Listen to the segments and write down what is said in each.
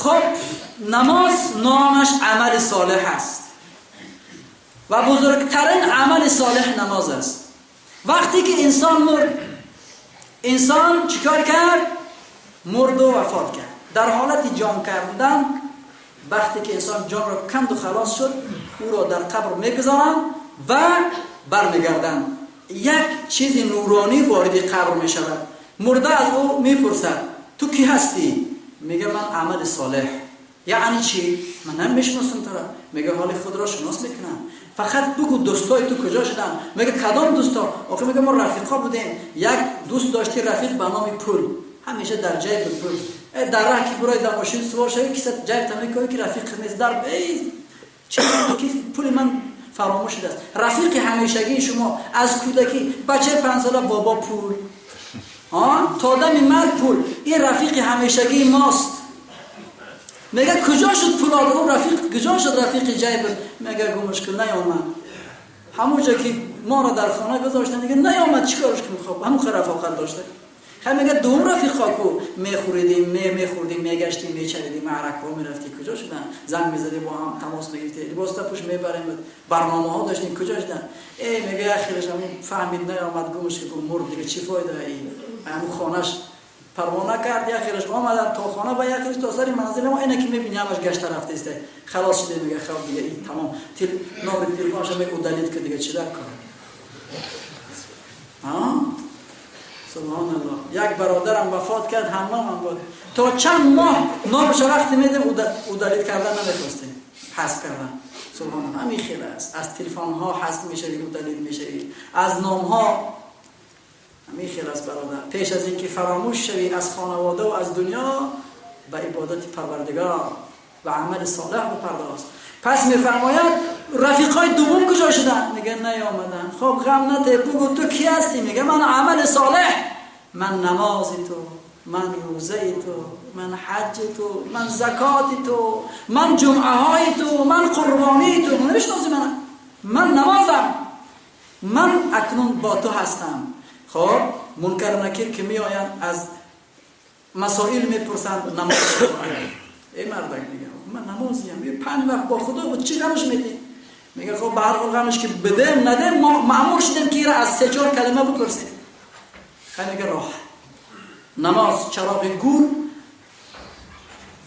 خب نماز نامش عمل صالح است و بزرگترین عمل صالح نماز است. وقتی که انسان مرد، انسان چیکار کرد؟ مرد و وفات کرد. در حالت جان کردن وقتی که انسان جان را کند و خلاص شد، او را در قبر میگذارند و برمیگردند. یک چیز نورانی وارد قبر می شود. مرده از او میپرسد تو کی هستی؟ میگه من عمل صالح. یعنی چی؟ من نمیشناسم تو را. میگه حال خود را شناس میکنم. فقط بگو دوستای تو کجا شدن؟ میگه کدام دوستا؟ آخه میگه ما رفیقا بودیم. یک دوست داشتی رفیق به نام پول، همیشه در جیب پول. در راه که برای در ماشین سوار شوی کسی جیب تا میگه که رفیق نیست در چه پول من فراموش شده است. رفیق همیشگی شما از کودکی بچه 5 ساله بابا پول، تا دم مرگ پول، این رفیق همیشگی ماست. میگه کجا شد پول آدم رفیق؟ کجا شد رفیق جیب؟ میگه گو مشکل نیامد. همونجا که ما را در خانه گذاشتن دیگه نیامد چیکارش کنیم؟ خب همون رفاقت داشته. هم میگه دوم رفیقا کو میخوریدیم میخوردیم میگشتیم میچریدیم معرکه ها میرفتیم کجا شدن؟ زنگ میزدیم با هم تماس میگرفتیم لباس تا پوش میبریم برنامه ها داشتیم کجا شدن؟ میگه اخیرش همون فهمید نیامد گوش که مرد دیگه چی فایده این همون خانهش پروانه کرد اخیرش آمدن تا خانه با اخیرش تا سر منزل ما اینه که میبینی همش گشت رفته است خلاص شده. میگه خب دیگه این تمام نور تلفنش میگه دلیل که دیگه چی در کار. سبحان الله. یک برادرم وفات کرد حمام بود. تا چند ماه نامش وقتی میدیم او دلیل کردن نمیخواستیم حذف کردن. سبحان الله. همین خیلی است. از تلفن ها حذف میشه او دلیل میشه. از نام ها همین خیلی است برادر. پیش از اینکه فراموش شوی از خانواده و از دنیا به عبادت پروردگار و عمل صالح بپرداز. پس میفرماید رفیقای دوم کجا شدن؟ میگه نیامدن. خب غم نده بگو تو کی هستی؟ میگه من عمل صالح، من نماز تو، من روزه تو، من حج تو، من زکات تو، من جمعه های تو، من قربانی تو. نمیشناسی من نمازم، من اکنون با تو هستم. خب منکر نکیر که میآیند از مسائل میپرسند نماز ای مردک میگه من نمازیم یه 5 وقت با خدا بود چی غمش میدی؟ میگه خب به هر حال غمش که بدیم ندیم ما مأمور شدیم که را از 3-4 کلمه بپرسیم. میگه راه نماز چراغ گور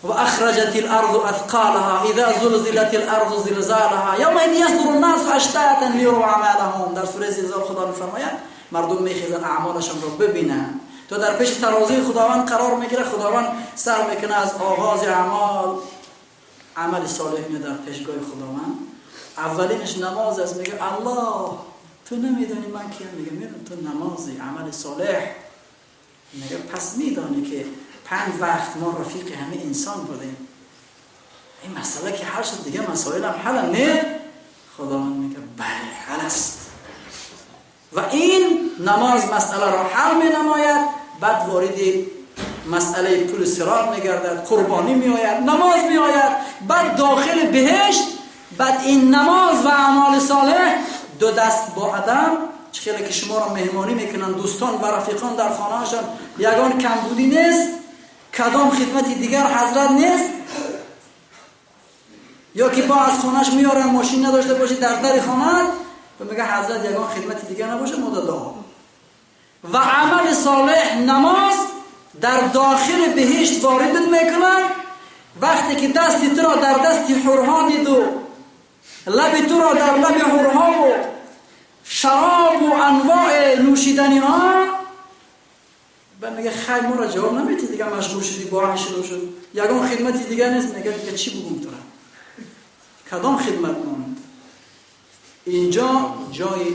و اخرجت الارض اثقالها اذا زلزلت الارض زلزالها یومئذ یصدر الناس اشتاتا لیروا اعمالهم. در سوره زلزال خدا میفرماید مردم میخیزن اعمالشان رو ببینن. تو در پیش ترازوی خداوند قرار میگیره، خداوند سر میکنه از آغاز اعمال عمل صالح میاد در پیشگاه خداوند. اولینش نماز است. میگه الله تو نمیدونی من کیم؟ میگه میدونم تو نمازی عمل صالح. میگه پس میدونی که 5 وقت ما رفیق همه انسان بودیم. این مسئله که حل شد دیگه مسائل هم حل نه؟ خداوند میگه بله حل است. و این نماز مسئله را حل می نماید. بعد وارد مسئله پول صراط میگردد، قربانی می آید، نماز می آید، بعد داخل بهشت. بعد این نماز و اعمال صالح 2 دست با آدم خیلی که شما را مهمانی میکنن دوستان و رفیقان در خانه‌شان یگان کمبودی نیست، کدام خدمتی دیگر حضرت نیست، یا که با از خانهش میارن ماشین نداشته باشی در خانه و میگه حضرت یگان خدمتی دیگر نباشه مدد ها. و عمل صالح نماز در داخل بهشت وارد میکنن. وقتی که دستی تو را در دست حورها دید و لب تو را در لب حورها و شراب و انواع نوشیدنی ها و میگه خیر ما را جواب نمیدی دیگه مشغول شدی با هم شروع شد یگان خدمتی دیگر نیست. میگه دیگه چی بگم تو را؟ کدام خدمت ماند؟ اینجا جای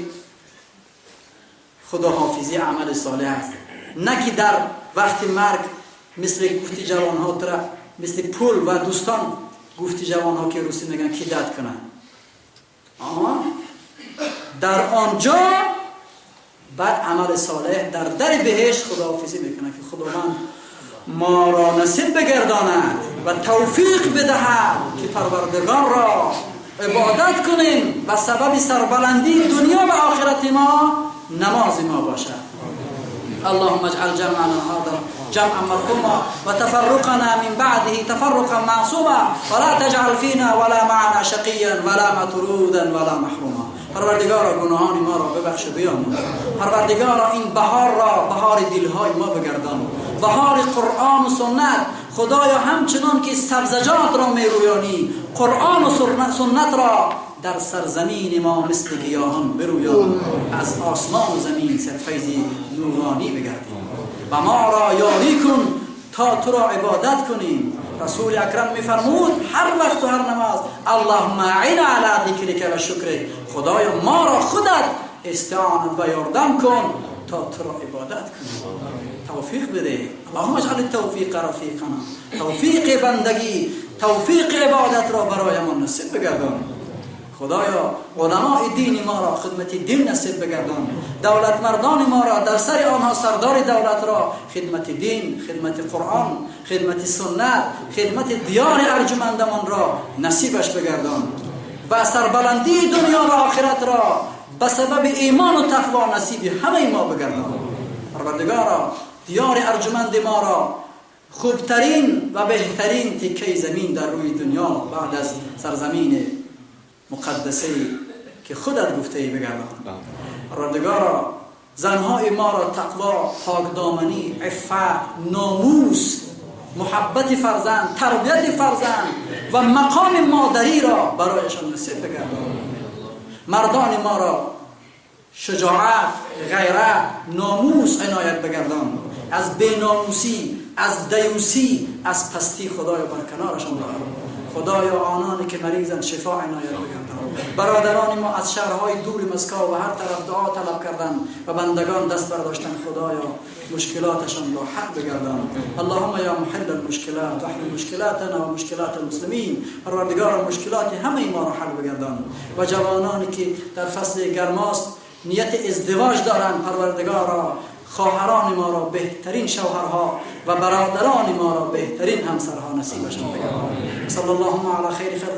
خداحافظی عمل صالح است. نه که در وقت مرگ مثل گفتی جوان ها ترا مثل پول و دوستان گفتی جوان ها که روسی میگن کی داد کنن. در آنجا بعد عمل صالح در در بهشت خداحافظی میکنه که خداوند ما را نصیب بگرداند و توفیق بدهد که پروردگار را عبادت کنیم و سبب سربلندی دنیا و آخرت ما نماز ما باشد. اللهم اجعل جمعنا هذا جمعا مرحوما وتفرقنا من بعده تفرقا معصوما ولا تجعل فينا ولا معنا شقيا ولا مطرودا ولا محروما. پروردگارا گناهان ما را ببخش و بیامرز. پروردگارا این بهار را بهار دلهای ما بگردان، بهار قرآن و سنت. خدایا همچنان که سبزجات را میرویانی، قرآن و سنت را در سرزمین ما مثل گیاهان برویان، از آسمان و زمین سرفیض نورانی بگردیم و ما را یاری کن تا تو را عبادت کنیم. رسول اکرم میفرمود هر وقت و هر نماز اللهم اعنا علی ذکرک و شکرک، خدایا ما را خودت استعانت و یاردم کن تا تو را عبادت کنیم. توفیق بده. اللهم اجعل التوفیق رفیقنا، توفیق بندگی، توفیق عبادت را برای ما نصیب بگردان. خدایا علماء دین ما را خدمت دین نصیب بگردان، دولت مردان ما را در سر آنها سردار دولت را خدمت دین، خدمت قرآن، خدمت سنت، خدمت دیار ارجمندمان را نصیبش بگردان و سربلندی دنیا و آخرت را به سبب ایمان و تقوا نصیب همه ما بگردان. پروردگارا دیار ارجمند ما را خوبترین و بهترین تکه زمین در روی دنیا بعد از سرزمین مقدسه که خودت گفته ای بگردان. پروردگارا زنهای ما را تقوا، پاکدامنی، عفت، ناموس، محبت فرزند، تربیت فرزند و مقام مادری را برایشان نصیب بگردان. مردان ما را شجاعت، غیرت، ناموس عنایت بگردان. از بیناموسی، از دیوسی، از پستی خدایا برکنارشان دار. خدایا آنانی که مریضند شفا عنایت بگردان. برادران ما از شهرهای دور مسکو و هر طرف دعا طلب کردن و بندگان دست برداشتن، خدایا مشکلاتشان را حل بگردان. اللهم یا محل المشکلات واحل مشکلاتنا و مشکلات المسلمین. پروردگار مشکلات همه ما را حل بگردان. و جوانانی که در فصل گرماست نیت ازدواج دارند، پروردگارا خواهران ما را بهترین شوهرها و برادران ما را بهترین همسرها نصیبشان بگردان. صلی الله علی خیر خلق